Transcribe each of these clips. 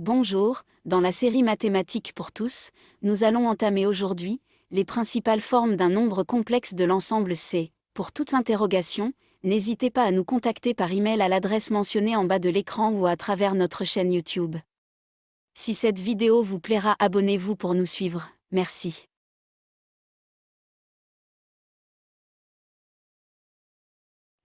Bonjour, dans la série Mathématiques pour tous, nous allons entamer aujourd'hui les principales formes d'un nombre complexe de l'ensemble C. Pour toute interrogation, n'hésitez pas à nous contacter par email à l'adresse mentionnée en bas de l'écran ou à travers notre chaîne YouTube. Si cette vidéo vous plaira, abonnez-vous pour nous suivre. Merci.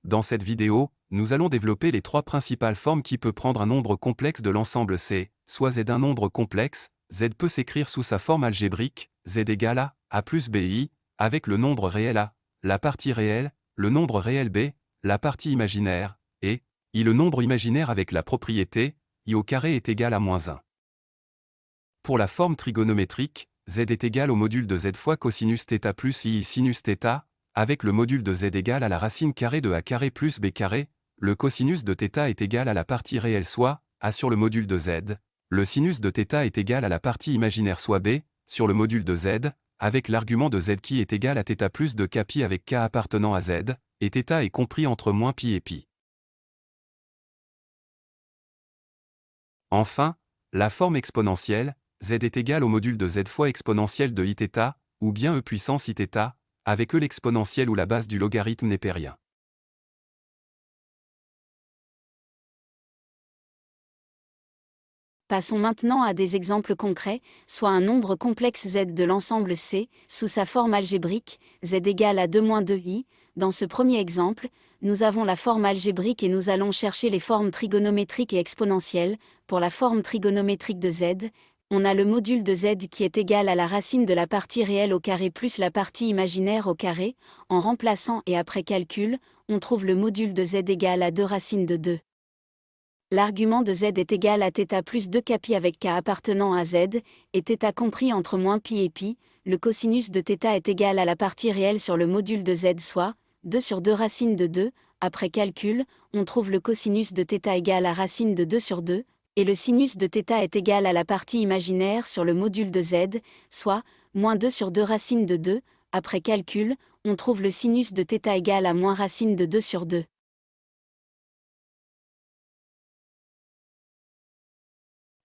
Dans cette vidéo, nous allons développer les trois principales formes qui peut prendre un nombre complexe de l'ensemble C, soit Z. Un nombre complexe, Z peut s'écrire sous sa forme algébrique, Z égale A plus BI, avec le nombre réel A, la partie réelle, le nombre réel B, la partie imaginaire, et I le nombre imaginaire avec la propriété, I au carré est égal à -1. Pour la forme trigonométrique, Z est égal au module de Z fois cosinus θ plus I sinus θ, avec le module de Z égale à la racine carrée de A carré plus B carré, le cosinus de θ est égal à la partie réelle soit A sur le module de Z, le sinus de θ est égal à la partie imaginaire soit B, sur le module de Z, avec l'argument de Z qui est égal à θ plus de K pi avec K appartenant à Z, et θ est compris entre moins pi et pi. Enfin, la forme exponentielle, Z est égal au module de Z fois exponentielle de Iθ, ou bien E puissance Iθ, avec E l'exponentielle où la base du logarithme n'est rien. Passons maintenant à des exemples concrets, soit un nombre complexe Z de l'ensemble C, sous sa forme algébrique, Z égale à 2-2i. Dans ce premier exemple, nous avons la forme algébrique et nous allons chercher les formes trigonométriques et exponentielles. Pour la forme trigonométrique de Z, on a le module de Z qui est égal à la racine de la partie réelle au carré plus la partie imaginaire au carré. En remplaçant et après calcul, on trouve le module de Z égal à 2 racines de 2. L'argument de Z est égal à θ plus 2 K pi avec K appartenant à Z, et θ compris entre moins pi et pi. Le cosinus de θ est égal à la partie réelle sur le module de Z soit 2 sur 2 racine de 2. Après calcul, on trouve le cosinus de θ égal à racine de 2 sur 2, et le sinus de θ est égal à la partie imaginaire sur le module de Z, soit moins 2 sur 2 racine de 2. Après calcul, on trouve le sinus de θ égal à moins racine de 2 sur 2.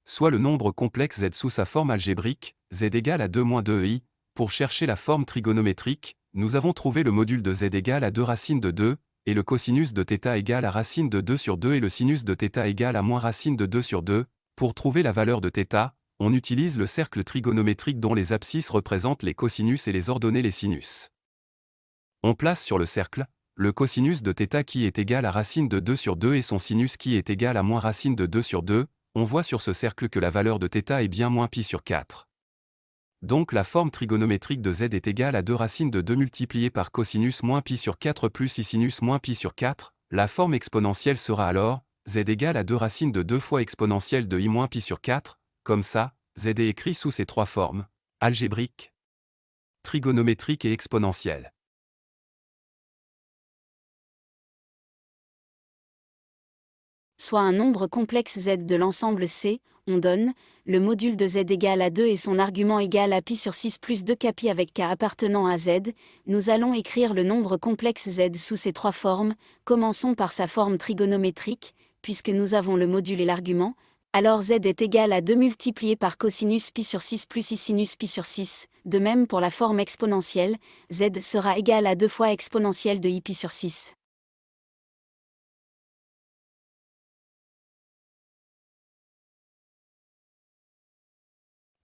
Soit le nombre complexe Z sous sa forme algébrique, Z égale à 2-2i. Pour chercher la forme trigonométrique, nous avons trouvé le module de Z égal à 2 racines de 2, et le cosinus de θ égal à racine de 2 sur 2 et le sinus de θ égal à moins racine de 2 sur 2. Pour trouver la valeur de θ, on utilise le cercle trigonométrique dont les abscisses représentent les cosinus et les ordonnées les sinus. On place sur le cercle le cosinus de θ qui est égal à racine de 2 sur 2 et son sinus qui est égal à moins racine de 2 sur 2. On voit sur ce cercle que la valeur de θ est bien moins pi sur 4. Donc la forme trigonométrique de Z est égale à 2 racines de 2 multipliées par cosinus moins pi sur 4 plus I sinus moins pi sur 4. La forme exponentielle sera alors Z égale à 2 racines de 2 fois exponentielle de I moins pi sur 4. Comme ça, Z est écrit sous ces trois formes: algébrique, trigonométrique et exponentielle. Soit un nombre complexe Z de l'ensemble C, on donne le module de Z égale à 2 et son argument égal à pi sur 6 plus 2 K pi avec K appartenant à Z. Nous allons écrire le nombre complexe Z sous ces trois formes. Commençons par sa forme trigonométrique, puisque nous avons le module et l'argument. Alors Z est égal à 2 multiplié par cosinus pi sur 6 plus I sinus pi sur 6. De même pour la forme exponentielle, Z sera égal à 2 fois exponentielle de I pi sur 6.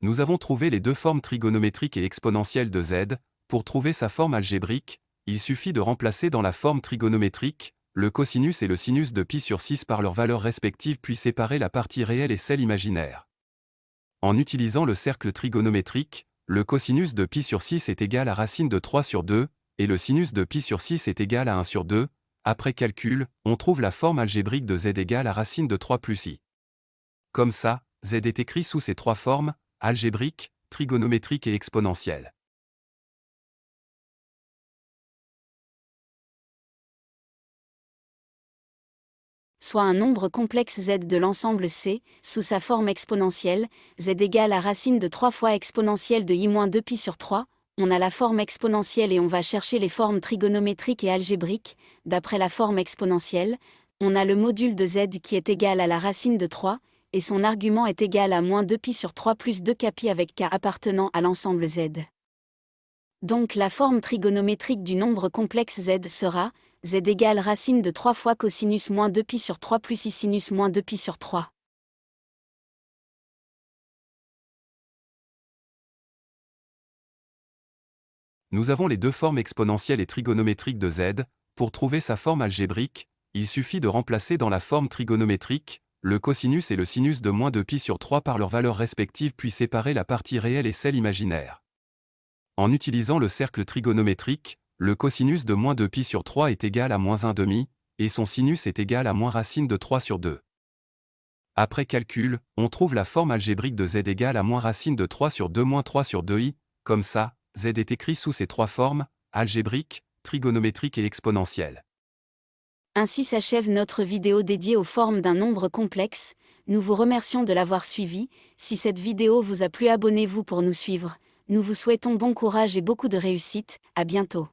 Nous avons trouvé les deux formes trigonométriques et exponentielles de Z. Pour trouver sa forme algébrique, il suffit de remplacer dans la forme trigonométrique le cosinus et le sinus de pi sur 6 par leurs valeurs respectives puis séparer la partie réelle et celle imaginaire. En utilisant le cercle trigonométrique, le cosinus de pi sur 6 est égal à racine de 3 sur 2, et le sinus de pi sur 6 est égal à 1 sur 2. Après calcul, on trouve la forme algébrique de Z égale à racine de 3 plus I. Comme ça, Z est écrit sous ces trois formes: algébrique, trigonométrique et exponentielle. Soit un nombre complexe Z de l'ensemble C, sous sa forme exponentielle, Z égale à racine de 3 fois exponentielle de I-2 pi sur 3. On a la forme exponentielle et on va chercher les formes trigonométriques et algébriques. D'après la forme exponentielle, on a le module de Z qui est égal à la racine de 3, et son argument est égal à moins 2π sur 3 plus 2kπ avec k appartenant à l'ensemble Z. Donc la forme trigonométrique du nombre complexe Z sera Z égale racine de 3 fois cosinus moins 2π sur 3 plus I sinus moins 2π sur 3. Nous avons les deux formes exponentielles et trigonométriques de Z. Pour trouver sa forme algébrique, il suffit de remplacer dans la forme trigonométrique le cosinus et le sinus de moins 2π sur 3 par leurs valeurs respectives puis séparer la partie réelle et celle imaginaire. En utilisant le cercle trigonométrique, le cosinus de moins 2π sur 3 est égal à moins 1/2, et son sinus est égal à moins racine de 3 sur 2. Après calcul, on trouve la forme algébrique de Z égale à moins racine de 3 sur 2 moins 3 sur 2i, comme ça, Z est écrit sous ces trois formes, algébrique, trigonométrique et exponentielle. Ainsi s'achève notre vidéo dédiée aux formes d'un nombre complexe. Nous vous remercions de l'avoir suivi. Si cette vidéo vous a plu, abonnez-vous pour nous suivre. Nous vous souhaitons bon courage et beaucoup de réussite. À bientôt.